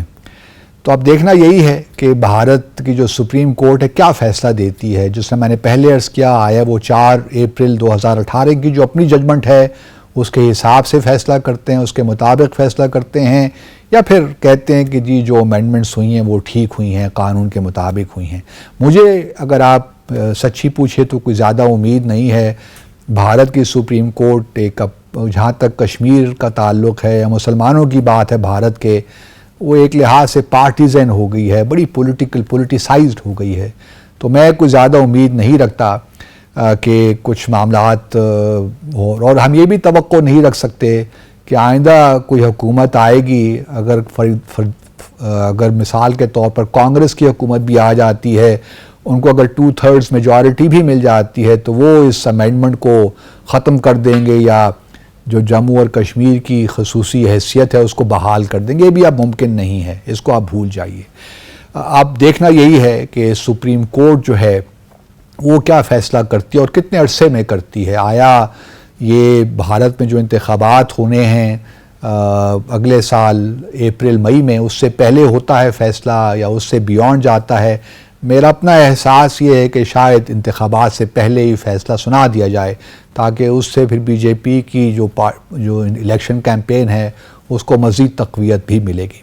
تو اب دیکھنا یہی ہے کہ بھارت کی جو سپریم کورٹ ہے کیا فیصلہ دیتی ہے. جس میں نے پہلے عرض کیا آیا وہ 4 اپریل 2018 کی جو اپنی ججمنٹ ہے اس کے حساب سے فیصلہ کرتے ہیں، اس کے مطابق فیصلہ کرتے ہیں، یا پھر کہتے ہیں کہ جی جو امینڈمنٹس ہوئی ہیں وہ ٹھیک ہوئی ہیں، قانون کے مطابق ہوئی ہیں. مجھے اگر آپ سچی پوچھے تو کوئی زیادہ امید نہیں ہے. بھارت کی سپریم کورٹ جہاں تک کشمیر کا تعلق ہے یا مسلمانوں کی بات ہے بھارت کے، وہ ایک لحاظ سے پارٹیزن ہو گئی ہے، بڑی پولیٹیسائزڈ ہو گئی ہے. تو میں کوئی زیادہ امید نہیں رکھتا کہ کچھ معاملات ہوں، اور ہم یہ بھی توقع نہیں رکھ سکتے کہ آئندہ کوئی حکومت آئے گی. اگر مثال کے طور پر کانگریس کی حکومت بھی آ جاتی ہے، ان کو اگر 2/3 میجورٹی بھی مل جاتی ہے تو وہ اس امینڈمنٹ کو ختم کر دیں گے یا جو جموں اور کشمیر کی خصوصی حیثیت ہے اس کو بحال کر دیں گے. یہ بھی اب ممکن نہیں ہے، اس کو آپ بھول جائیے. اب دیکھنا یہی ہے کہ سپریم کورٹ جو ہے وہ کیا فیصلہ کرتی ہے اور کتنے عرصے میں کرتی ہے. آیا یہ بھارت میں جو انتخابات ہونے ہیں اگلے سال اپریل مئی میں، اس سے پہلے ہوتا ہے فیصلہ یا اس سے بیونڈ جاتا ہے؟ میرا اپنا احساس یہ ہے کہ شاید انتخابات سے پہلے ہی فیصلہ سنا دیا جائے تاکہ اس سے پھر بی جے پی کی جو الیکشن کیمپین ہے اس کو مزید تقویت بھی ملے گی.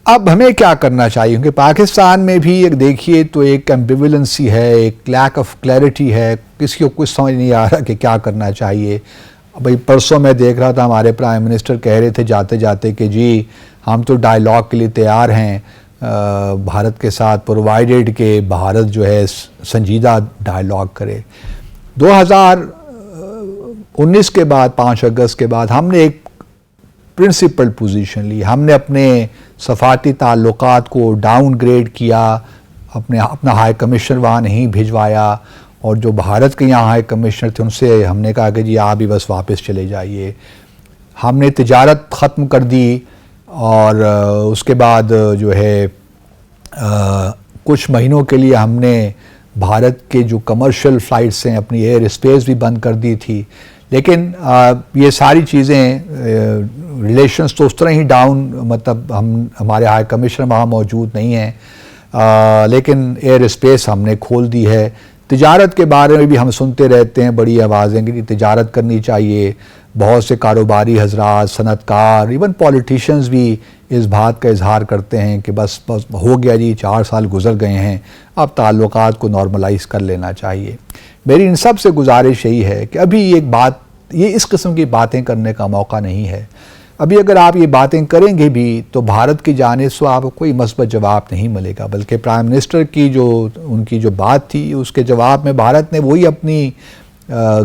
اب ہمیں کیا کرنا چاہیے؟ کیونکہ پاکستان میں بھی ایک دیکھیے تو ایک ایمبیولنسی ہے، ایک لیک آف کلیئرٹی ہے، کسی کو کچھ سمجھ نہیں آ رہا کہ کیا کرنا چاہیے. بھئی پرسوں میں دیکھ رہا تھا ہمارے پرائم منسٹر کہہ رہے تھے جاتے جاتے کہ جی ہم تو ڈائیلاگ کے لیے تیار ہیں بھارت کے ساتھ، پرووائڈیڈ کہ بھارت جو ہے سنجیدہ ڈائیلاگ کرے. 2019 کے بعد 5 اگست کے بعد ہم نے ایک پرنسپل پوزیشن لی. ہم نے اپنے سفارتی تعلقات کو ڈاؤن گریڈ کیا، اپنا ہائی کمشنر وہاں نہیں بھجوایا، اور جو بھارت کے یہاں ہائی کمشنر تھے ان سے ہم نے کہا کہ جی آپ بھی بس واپس چلے جائیے. ہم نے تجارت ختم کر دی اور اس کے بعد جو ہے کچھ مہینوں کے لیے ہم نے بھارت کے جو کمرشل فلائٹس ہیں اپنی ایئر اسپیس بھی بند کر دی تھی. لیکن یہ ساری چیزیں ریلیشنز تو اس طرح ہی ڈاؤن، مطلب ہمارے ہائی کمشنر وہاں موجود نہیں ہیں، لیکن ایئر اسپیس ہم نے کھول دی ہے. تجارت کے بارے میں بھی ہم سنتے رہتے ہیں بڑی آوازیں کہ تجارت کرنی چاہیے. بہت سے کاروباری حضرات، صنعت کار، ایون پولیٹیشنز بھی اس بات کا اظہار کرتے ہیں کہ بس ہو گیا جی، 4 سال گزر گئے ہیں، اب تعلقات کو نارملائز کر لینا چاہیے. میری ان سب سے گزارش یہی ہے کہ ابھی یہ اس قسم کی باتیں کرنے کا موقع نہیں ہے. ابھی اگر آپ یہ باتیں کریں گے بھی تو بھارت کی جانب سے آپ کو کوئی مثبت جواب نہیں ملے گا، بلکہ پرائم منسٹر کی ان کی جو بات تھی اس کے جواب میں بھارت نے وہی اپنی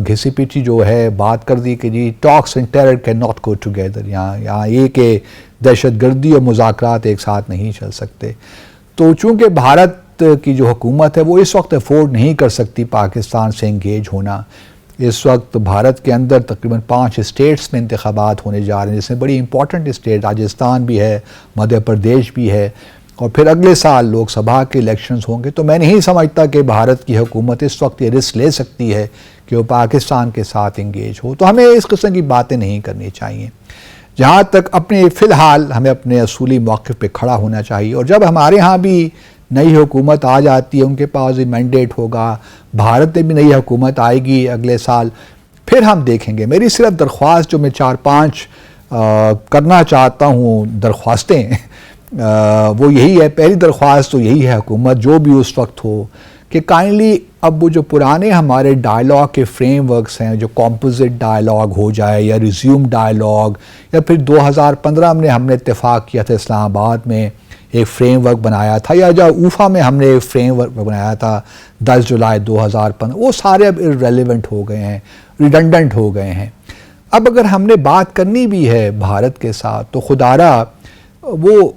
گھسی پیٹی جو ہے بات کر دی کہ جی talks and terror can not go together. یہاں یہ کہ دہشت گردی اور مذاکرات ایک ساتھ نہیں چل سکتے. تو چونکہ بھارت کی جو حکومت ہے وہ اس وقت افورڈ نہیں کر سکتی پاکستان سے انگیج ہونا. اس وقت بھارت کے اندر تقریباً 5 اسٹیٹس میں انتخابات ہونے جا رہے ہیں، جس میں بڑی امپورٹنٹ اسٹیٹ راجستھان بھی ہے، مدھیہ پردیش بھی ہے. اور پھر اگلے سال لوک سبھا کے الیکشنز ہوں گے، تو میں نہیں سمجھتا کہ بھارت کی حکومت اس وقت یہ رسک لے سکتی ہے کہ وہ پاکستان کے ساتھ انگیج ہو. تو ہمیں اس قسم کی باتیں نہیں کرنی چاہیے. جہاں تک اپنے فی الحال ہمیں اپنے اصولی موقف پہ کھڑا ہونا چاہیے، اور جب ہمارے ہاں بھی نئی حکومت آ جاتی ہے، ان کے پاس بھی مینڈیٹ ہوگا، بھارت میں بھی نئی حکومت آئے گی اگلے سال، پھر ہم دیکھیں گے. میری صرف درخواست جو میں 4-5 کرنا چاہتا ہوں درخواستیں، وہ یہی ہے. پہلی درخواست تو یہی ہے حکومت جو بھی اس وقت ہو کہ کائنڈلی اب وہ جو پرانے ہمارے ڈائلاگ کے فریم ورکس ہیں، جو کمپوزٹ ڈائلاگ ہو جائے یا ریزیوم ڈائلاگ، یا پھر 2015 میں ہم نے اتفاق کیا تھا اسلام آباد میں ایک فریم ورک بنایا تھا، یا جو اوفا میں ہم نے ایک فریم ورک بنایا تھا 10 جولائی 2015، وہ سارے اب irrelevant ہو گئے ہیں، ریڈنڈنٹ ہو گئے ہیں. اب اگر ہم نے بات کرنی بھی ہے بھارت کے ساتھ تو خدارا وہ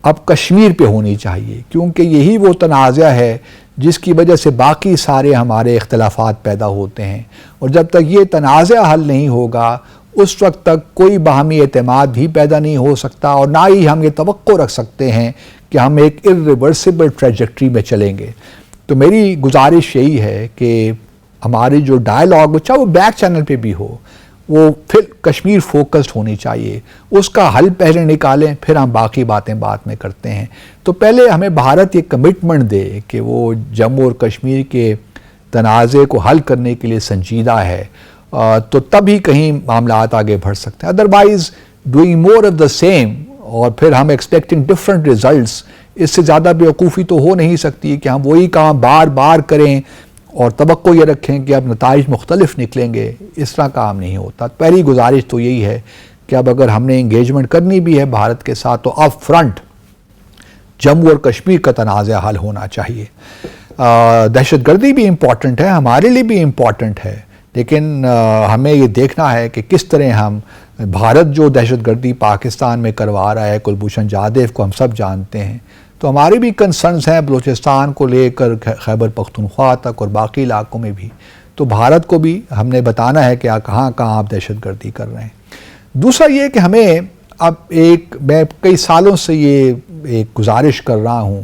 اب کشمیر پہ ہونی چاہیے، کیونکہ یہی وہ تنازع ہے جس کی وجہ سے باقی سارے ہمارے اختلافات پیدا ہوتے ہیں. اور جب تک یہ تنازع حل نہیں ہوگا اس وقت تک کوئی باہمی اعتماد بھی پیدا نہیں ہو سکتا، اور نہ ہی ہم یہ توقع رکھ سکتے ہیں کہ ہم ایک irreversible ٹریجیکٹری میں چلیں گے. تو میری گزارش یہی ہے کہ ہماری جو ڈائلاگ، چاہے وہ بیک چینل پہ بھی ہو، وہ پھر کشمیر فوکسڈ ہونی چاہیے. اس کا حل پہلے نکالیں، پھر ہم باقی باتیں بعد میں کرتے ہیں. تو پہلے ہمیں بھارت یہ کمٹمنٹ دے کہ وہ جموں اور کشمیر کے تنازع کو حل کرنے کے لیے سنجیدہ ہے، تو تب ہی کہیں معاملات آگے بڑھ سکتے ہیں. Otherwise doing more of the same اور پھر ہم ایکسپیکٹنگ ڈفرینٹ ریزلٹس، اس سے زیادہ بیوقوفی تو ہو نہیں سکتی کہ ہم وہی کام بار بار کریں اور توقع یہ رکھیں کہ اب نتائج مختلف نکلیں گے. اس طرح کام نہیں ہوتا. پہلی گزارش تو یہی ہے کہ اب اگر ہم نے انگیجمنٹ کرنی بھی ہے بھارت کے ساتھ تو اپ فرنٹ جموں اور کشمیر کا تنازع حل ہونا چاہیے. دہشت گردی بھی امپورٹنٹ ہے، ہمارے لیے بھی امپورٹنٹ ہے، لیکن ہمیں یہ دیکھنا ہے کہ کس طرح ہم بھارت جو دہشت گردی پاکستان میں کروا رہا ہے، کلبھوشن جادیو کو ہم سب جانتے ہیں، تو ہماری بھی کنسرنز ہیں بلوچستان کو لے کر خیبر پختونخوا تک اور باقی علاقوں میں بھی. تو بھارت کو بھی ہم نے بتانا ہے کہ کہاں کہاں آپ دہشت گردی کر رہے ہیں. دوسرا یہ کہ ہمیں اب میں کئی سالوں سے یہ ایک گزارش کر رہا ہوں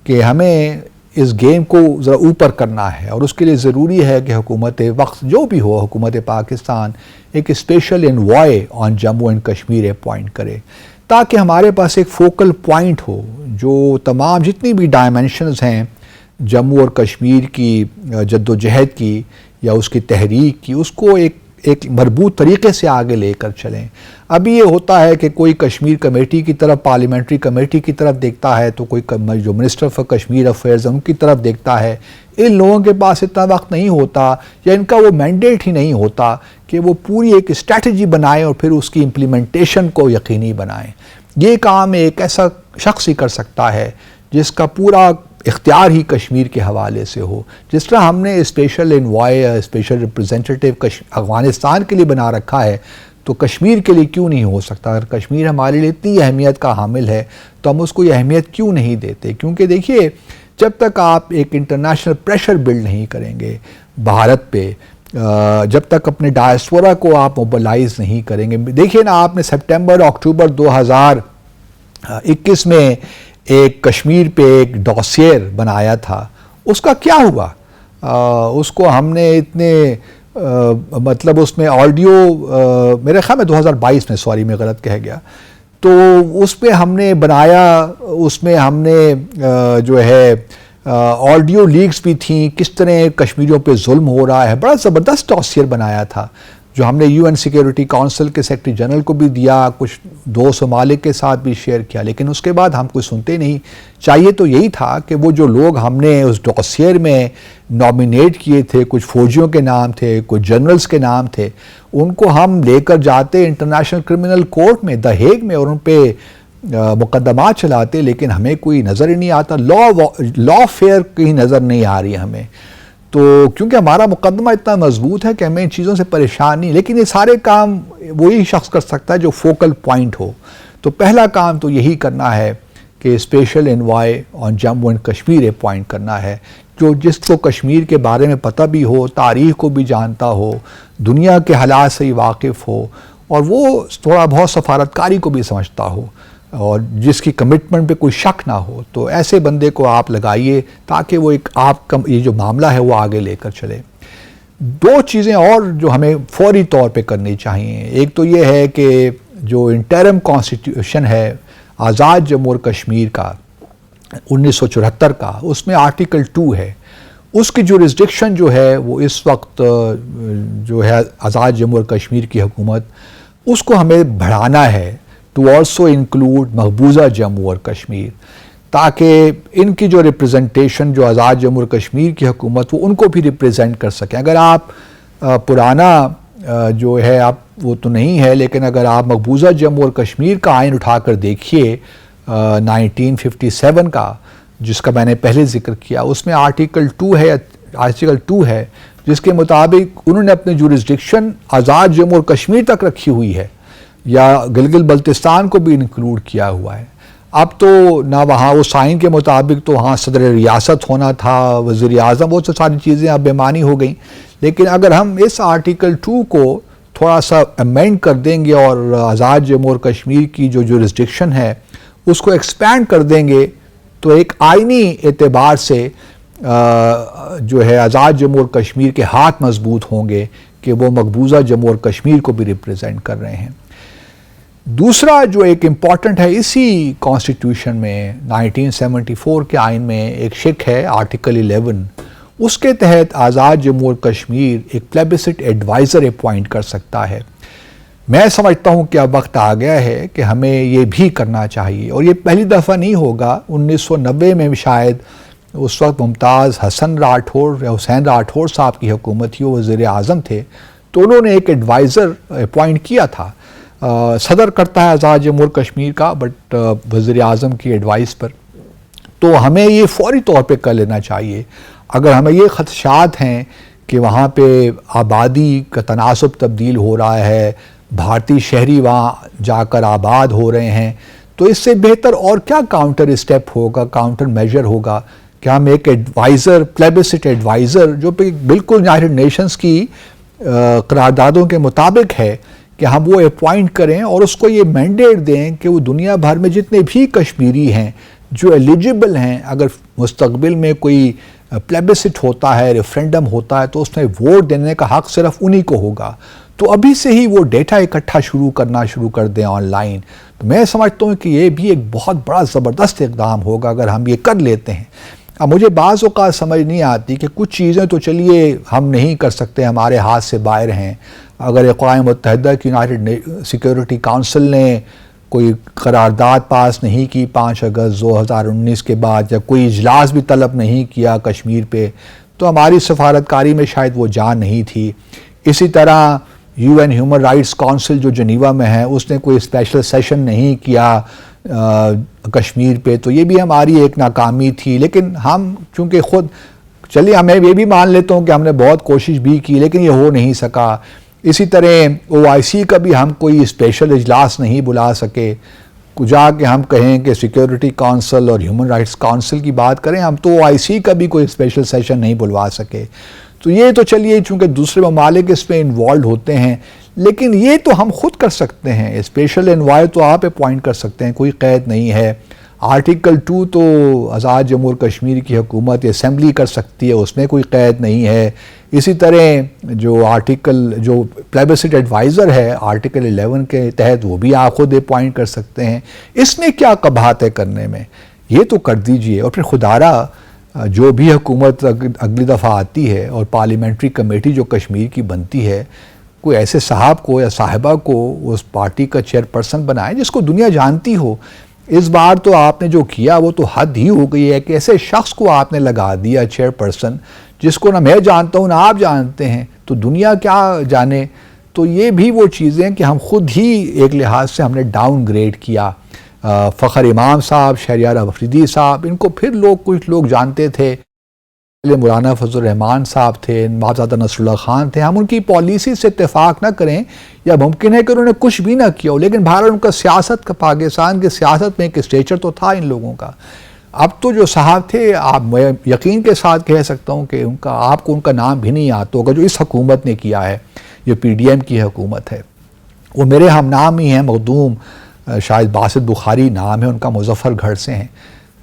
کہ ہمیں اس گیم کو ذرا اوپر کرنا ہے، اور اس کے لیے ضروری ہے کہ حکومت وقت جو بھی ہو، حکومت پاکستان ایک special envoy on Jammu and Kashmir appoint کرے، تاکہ ہمارے پاس ایک فوکل پوائنٹ ہو جو تمام جتنی بھی ڈائمنشنز ہیں جموں اور کشمیر کی جد و جہد کی یا اس کی تحریک کی، اس کو ایک مربوط طریقے سے آگے لے کر چلیں. ابھی یہ ہوتا ہے کہ کوئی کشمیر کمیٹی کی طرف، پارلیمنٹری کمیٹی کی طرف دیکھتا ہے، تو کوئی جو منسٹر فار کشمیر افیئرز ان کی طرف دیکھتا ہے. ان لوگوں کے پاس اتنا وقت نہیں ہوتا یا ان کا وہ مینڈیٹ ہی نہیں ہوتا کہ وہ پوری ایک اسٹریٹجی بنائیں اور پھر اس کی امپلیمنٹیشن کو یقینی بنائیں. یہ کام ایک ایسا شخص ہی کر سکتا ہے جس کا پورا اختیار ہی کشمیر کے حوالے سے ہو. جس طرح ہم نے اسپیشل انوائے، اسپیشل ریپرزینٹیٹیو افغانستان کے لیے بنا رکھا ہے، تو کشمیر کے لیے کیوں نہیں ہو سکتا؟ اگر کشمیر ہمارے لیے اتنی اہمیت کا حامل ہے تو ہم اس کو یہ اہمیت کیوں نہیں دیتے؟ کیونکہ دیکھیے، جب تک آپ ایک انٹرنیشنل پریشر بلڈ نہیں کریں گے بھارت پہ، جب تک اپنے ڈائسپورا کو آپ موبلائز نہیں کریں گے. دیکھیے نا، آپ نے سپٹمبر اکتوبر 2021 میں ایک کشمیر پہ ایک ڈوسیئر بنایا تھا، اس کا کیا ہوا؟ اس کو ہم نے اتنے مطلب اس میں آڈیو، میرے خیال میں 2022 میں، سوری میں غلط کہہ گیا، تو اس پہ ہم نے بنایا، اس میں ہم نے جو ہے آڈیو لیکس بھی تھیں، کس طرح کشمیریوں پہ ظلم ہو رہا ہے. بڑا زبردست ڈوسیئر بنایا تھا جو ہم نے UN سیکیورٹی کونسل کے سیکرٹری جنرل کو بھی دیا، کچھ 2 ممالک کے ساتھ بھی شیئر کیا، لیکن اس کے بعد ہم کوئی سنتے نہیں. چاہیے تو یہی تھا کہ وہ جو لوگ ہم نے اس ڈوسیئر میں نامینیٹ کیے تھے، کچھ فوجیوں کے نام تھے، کچھ جنرلز کے نام تھے، ان کو ہم لے کر جاتے انٹرنیشنل کرمنل کورٹ میں، دی ہیگ میں، اور ان پہ مقدمات چلاتے، لیکن ہمیں کوئی نظر ہی نہیں آتا. لا فیئر کہیں نظر نہیں آ رہی ہمیں. تو کیونکہ ہمارا مقدمہ اتنا مضبوط ہے کہ ہمیں ان چیزوں سے پریشان نہیں، لیکن یہ سارے کام وہی شخص کر سکتا ہے جو فوکل پوائنٹ ہو. تو پہلا کام تو یہی کرنا ہے کہ special envoy on Jammu and Kashmir appoint کرنا ہے، جس کو کشمیر کے بارے میں پتہ بھی ہو، تاریخ کو بھی جانتا ہو، دنیا کے حالات سے واقف ہو، اور وہ تھوڑا بہت سفارتکاری کو بھی سمجھتا ہو. اور جس کی کمٹمنٹ پہ کوئی شک نہ ہو، تو ایسے بندے کو آپ لگائیے تاکہ وہ ایک آپ کا یہ جو معاملہ ہے وہ آگے لے کر چلے۔ دو چیزیں اور جو ہمیں فوری طور پہ کرنی چاہیے، ایک تو یہ ہے کہ جو انٹرم کانسٹیٹیوشن ہے آزاد جموں اور کشمیر کا 1974 کا، اس میں آرٹیکل 2 ہے، اس کی جورسڈکشن جو ہے وہ اس وقت جو ہے آزاد جموں اور کشمیر کی حکومت، اس کو ہمیں بڑھانا ہے ٹو آلسو انکلوڈ مقبوضہ جموں اور کشمیر، تاکہ ان کی جو ریپرزنٹیشن جو آزاد جموں اور کشمیر کی حکومت وہ ان کو بھی ریپرزینٹ کر سکیں۔ اگر آپ پرانا جو ہے آپ وہ تو نہیں ہے، لیکن اگر آپ مقبوضہ جموں اور کشمیر کا آئین اٹھا کر دیکھیے 1957 کا، جس کا میں نے پہلے ذکر کیا، اس میں آرٹیکل 2 ہے جس کے مطابق انہوں نے اپنی جورسڈکشن آزاد جموں اور کشمیر تک رکھی ہوئی ہے، یا گلگت بلتستان کو بھی انکلوڈ کیا ہوا ہے۔ اب تو نہ وہاں وہ سائن کے مطابق تو وہاں صدر ریاست ہونا تھا، وزیر اعظم، وہ ساری چیزیں اب بے معنی ہو گئیں، لیکن اگر ہم اس آرٹیکل 2 کو تھوڑا سا امینڈ کر دیں گے اور آزاد جموں اور کشمیر کی جو جورسڈکشن ہے اس کو ایکسپینڈ کر دیں گے، تو ایک آئینی اعتبار سے جو ہے آزاد جموں اور کشمیر کے ہاتھ مضبوط ہوں گے کہ وہ مقبوضہ جموں اور کشمیر کو بھی ریپرزینٹ کر رہے ہیں۔ دوسرا جو ایک امپورٹنٹ ہے اسی کانسٹیٹیوشن میں 1974 کے آئین میں ایک شق ہے آرٹیکل 11، اس کے تحت آزاد جموں اور کشمیر ایک پلیبسٹ ایڈوائزر اپوائنٹ کر سکتا ہے۔ میں سمجھتا ہوں کہ اب وقت آ گیا ہے کہ ہمیں یہ بھی کرنا چاہیے، اور یہ پہلی دفعہ نہیں ہوگا۔ 1990 میں شاید اس وقت ممتاز حسین راٹھور صاحب کی حکومت تھی، وہ وزیر اعظم تھے، تو انہوں نے ایک ایڈوائزر اپوائنٹ کیا تھا۔ صدر کرتا ہے آزاد جموں اور کشمیر کا، بٹ وزیر اعظم کی ایڈوائس پر۔ تو ہمیں یہ فوری طور پہ کر لینا چاہیے۔ اگر ہمیں یہ خدشات ہیں کہ وہاں پہ آبادی کا تناسب تبدیل ہو رہا ہے، بھارتی شہری وہاں جا کر آباد ہو رہے ہیں، تو اس سے بہتر اور کیا کاؤنٹر اسٹیپ ہوگا، کاؤنٹر میجر ہوگا کہ ہم ایک ایڈوائزر، پلیبسٹ ایڈوائزر، جو بالکل یونائٹڈ نیشنز کی قراردادوں کے مطابق ہے، کہ ہم وہ اپوائنٹ کریں اور اس کو یہ مینڈیٹ دیں کہ وہ دنیا بھر میں جتنے بھی کشمیری ہیں جو ایلیجبل ہیں، اگر مستقبل میں کوئی پلیبسٹ ہوتا ہے، ریفرینڈم ہوتا ہے، تو اس میں ووٹ دینے کا حق صرف انہی کو ہوگا۔ تو ابھی سے ہی وہ ڈیٹا اکٹھا کرنا شروع کر دیں آن لائن۔ تو میں سمجھتا ہوں کہ یہ بھی ایک بہت بڑا زبردست اقدام ہوگا اگر ہم یہ کر لیتے ہیں۔ اب مجھے بعض اوقات سمجھ نہیں آتی کہ کچھ چیزیں تو چلیے ہم نہیں کر سکتے، ہمارے ہاتھ سے باہر ہیں۔ اگر اقوام متحدہ کی یونائٹڈ سیکیورٹی کونسل نے کوئی قرارداد پاس نہیں کی 5 اگست 2019 کے بعد، یا کوئی اجلاس بھی طلب نہیں کیا کشمیر پہ، تو ہماری سفارتکاری میں شاید وہ جان نہیں تھی۔ اسی طرح UN ہیومن رائٹس کونسل جو جنیوا میں ہے، اس نے کوئی اسپیشل سیشن نہیں کیا کشمیر پہ، تو یہ بھی ہماری ایک ناکامی تھی۔ لیکن ہم چونکہ خود چلیے، ہمیں یہ بھی مان لیتا ہوں کہ ہم نے بہت کوشش بھی کی لیکن یہ ہو نہیں سکا۔ اسی طرح OIC کا بھی ہم کوئی اسپیشل اجلاس نہیں بلا سکے، جا کے ہم کہیں کہ سیکیورٹی کونسل اور ہیومن رائٹس کونسل کی بات کریں، ہم تو OIC کا بھی کوئی اسپیشل سیشن نہیں بلوا سکے۔ تو یہ تو چلیے چونکہ دوسرے ممالک اس میں انوالوڈ ہوتے ہیں، لیکن یہ تو ہم خود کر سکتے ہیں۔ اسپیشل انوائے تو آپ اپوائنٹ کر سکتے ہیں، کوئی قید نہیں ہے۔ آرٹیکل 2 تو آزاد جموں اور کشمیر کی حکومت اسمبلی کر سکتی ہے، اس میں کوئی قید نہیں ہے۔ اسی طرح جو پلیبسٹ ایڈوائزر ہے آرٹیکل 11 کے تحت، وہ بھی آپ خود اپوائنٹ کر سکتے ہیں۔ اس میں کیا قباحت ہے کرنے میں؟ یہ تو کر دیجئے، اور پھر خدارہ جو بھی حکومت اگلی دفعہ آتی ہے اور پارلیمنٹری کمیٹی جو کشمیر کی بنتی ہے، کوئی ایسے صاحب کو یا صاحبہ کو اس پارٹی کا چیئرپرسن بنائے جس کو دنیا جانتی ہو۔ اس بار تو آپ نے جو کیا وہ تو حد ہی ہو گئی ہے کہ ایسے شخص کو آپ نے لگا دیا چیئرپرسن جس کو نہ میں جانتا ہوں نہ آپ جانتے ہیں، تو دنیا کیا جانے۔ تو یہ بھی وہ چیزیں کہ ہم خود ہی ایک لحاظ سے ہم نے ڈاؤن گریڈ کیا۔ فخر امام صاحب، شہریار افریدی صاحب، ان کو پھر کچھ لوگ جانتے تھے، مولانا فضل الرحمان صاحب تھے، مہاجر نصر اللہ خان تھے۔ ہم ان کی پالیسی سے اتفاق نہ کریں، یا ممکن ہے کہ انہوں نے کچھ بھی نہ کیا ہو، لیکن بہرحال ان کا سیاست کا، پاکستان کی سیاست میں ایک اسٹیچر تو تھا ان لوگوں کا۔ اب تو جو صاحب تھے، میں یقین کے ساتھ کہہ سکتا ہوں کہ آپ کو ان کا نام بھی نہیں آتا ہوگا، جو اس حکومت نے کیا ہے، یہ PDM کی حکومت ہے۔ وہ میرے ہم نام ہی ہیں، مخدوم شاید باسط بخاری نام ہے ان کا، مظفر گڑھ سے ہیں،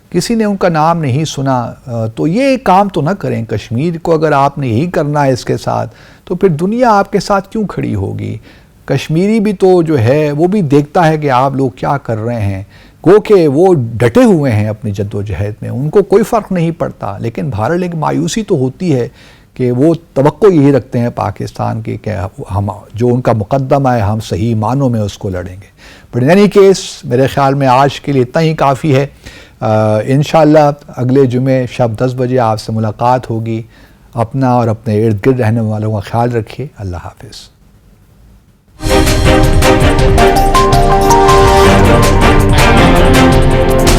کسی نے ان کا نام نہیں سنا، تو یہ کام تو نہ کریں۔ کشمیر کو اگر آپ نے یہی کرنا ہے اس کے ساتھ، تو پھر دنیا آپ کے ساتھ کیوں کھڑی ہوگی؟ کشمیری بھی تو جو ہے وہ بھی دیکھتا ہے کہ آپ لوگ کیا کر رہے ہیں، گو کہ وہ ڈٹے ہوئے ہیں اپنی جد و جہد میں، ان کو کوئی فرق نہیں پڑتا۔ لیکن بہرحال ایک مایوسی تو ہوتی ہے کہ وہ توقع یہی رکھتے ہیں پاکستان کی کہ ہم جو ان کا مقدمہ ہے ہم صحیح معنوں میں اس کو لڑیں گے۔ بٹ ان اینی کیس میرے خیال میں آج کے لیے اتنا ہی کافی ہے۔ انشاءاللہ اگلے جمعے شب 10 بجے آپ سے ملاقات ہوگی۔ اپنا اور اپنے ارد گرد رہنے والوں کا خیال رکھیے۔ اللہ حافظ۔